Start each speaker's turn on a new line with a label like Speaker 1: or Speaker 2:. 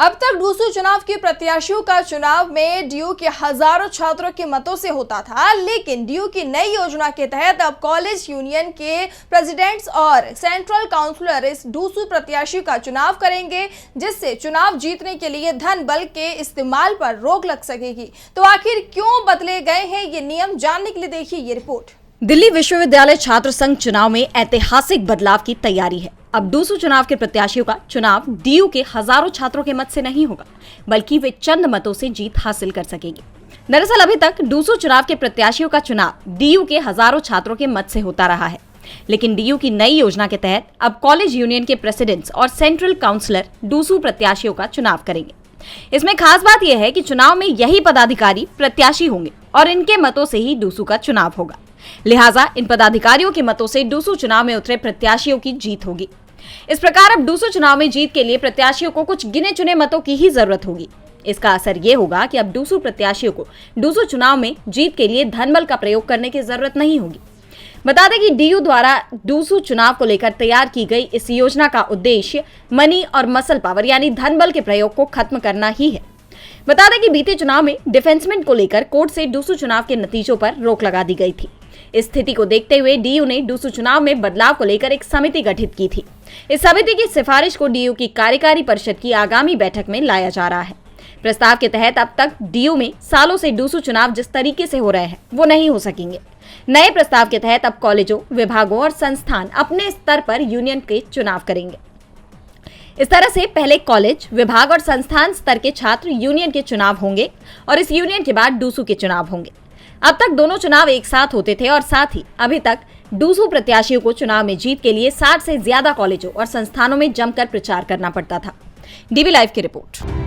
Speaker 1: अब तक डूसू चुनाव के प्रत्याशियों का चुनाव में डीयू के हजारों छात्रों के मतों से होता था, लेकिन डीयू की नई योजना के तहत अब कॉलेज यूनियन के प्रेसिडेंट्स और सेंट्रल काउंसलर इस डूसू प्रत्याशी का चुनाव करेंगे, जिससे चुनाव जीतने के लिए धन बल के इस्तेमाल पर रोक लग सकेगी। तो आखिर क्यों बदले गए हैं ये नियम, जानने के लिए देखिए ये रिपोर्ट।
Speaker 2: दिल्ली विश्वविद्यालय छात्र संघ चुनाव में ऐतिहासिक बदलाव की तैयारी है। अब डूसू चुनाव के प्रत्याशियों का चुनाव डीयू के हजारों छात्रों के मत से नहीं होगा, बल्कि वे चंद मतों से जीत हासिल कर सकेंगे। दरअसल अभी तक डूसू चुनाव के प्रत्याशियों का चुनाव डीयू के हजारों छात्रों के मत से होता रहा है, लेकिन डीयू की नई योजना के तहत अब कॉलेज यूनियन के प्रेसिडेंट्स और सेंट्रल काउंसलर डूसू प्रत्याशियों का चुनाव करेंगे। इसमें खास बात यह है कि चुनाव में यही पदाधिकारी प्रत्याशी होंगे और इनके मतों से ही डूसू का चुनाव होगा। लिहाजा इन पदाधिकारियों के मतों से डूसू चुनाव में उतरे प्रत्याशियों की जीत होगी। इस प्रकार अब डूसू चुनाव में जीत के लिए प्रत्याशियों को कुछ गिने चुने मतों की ही जरूरत होगी। इसका असर ये होगा कि अब डूसू प्रत्याशियों को डूसू चुनाव में जीत के लिए धनबल का प्रयोग करने की जरूरत नहीं होगी। बता दें कि डीयू द्वारा डूसू चुनाव को लेकर तैयार की गई इस योजना का उद्देश्य मनी और मसल पावर यानी धनबल के प्रयोग को खत्म करना ही है। बता दें कि बीते चुनाव में डिफेंसमेंट को लेकर कोर्ट से डूसू चुनाव के नतीजों पर रोक लगा दी गई थी। इस स्थिति को देखते हुए डीयू ने डूसू चुनाव में बदलाव को लेकर एक समिति गठित की थी। इस समिति की सिफारिश को डीयू की कार्यकारी परिषद की आगामी बैठक में लाया जा रहा है। प्रस्ताव के तहत अब तक डीयू में सालों से डूसू चुनाव जिस तरीके से हो रहे हैं वो नहीं हो सकेंगे। नए प्रस्ताव के तहत अब कॉलेजों, विभागों और संस्थान अपने स्तर पर यूनियन के चुनाव करेंगे। इस तरह से पहले कॉलेज, विभाग और संस्थान स्तर के छात्र यूनियन के चुनाव होंगे और इस यूनियन के बाद डूसू के चुनाव होंगे। अब तक दोनों चुनाव एक साथ होते थे और साथ ही अभी तक डूसू प्रत्याशियों को चुनाव में जीत के लिए 60 से ज्यादा कॉलेजों और संस्थानों में जमकर प्रचार करना पड़ता था। डीवी लाइव की रिपोर्ट।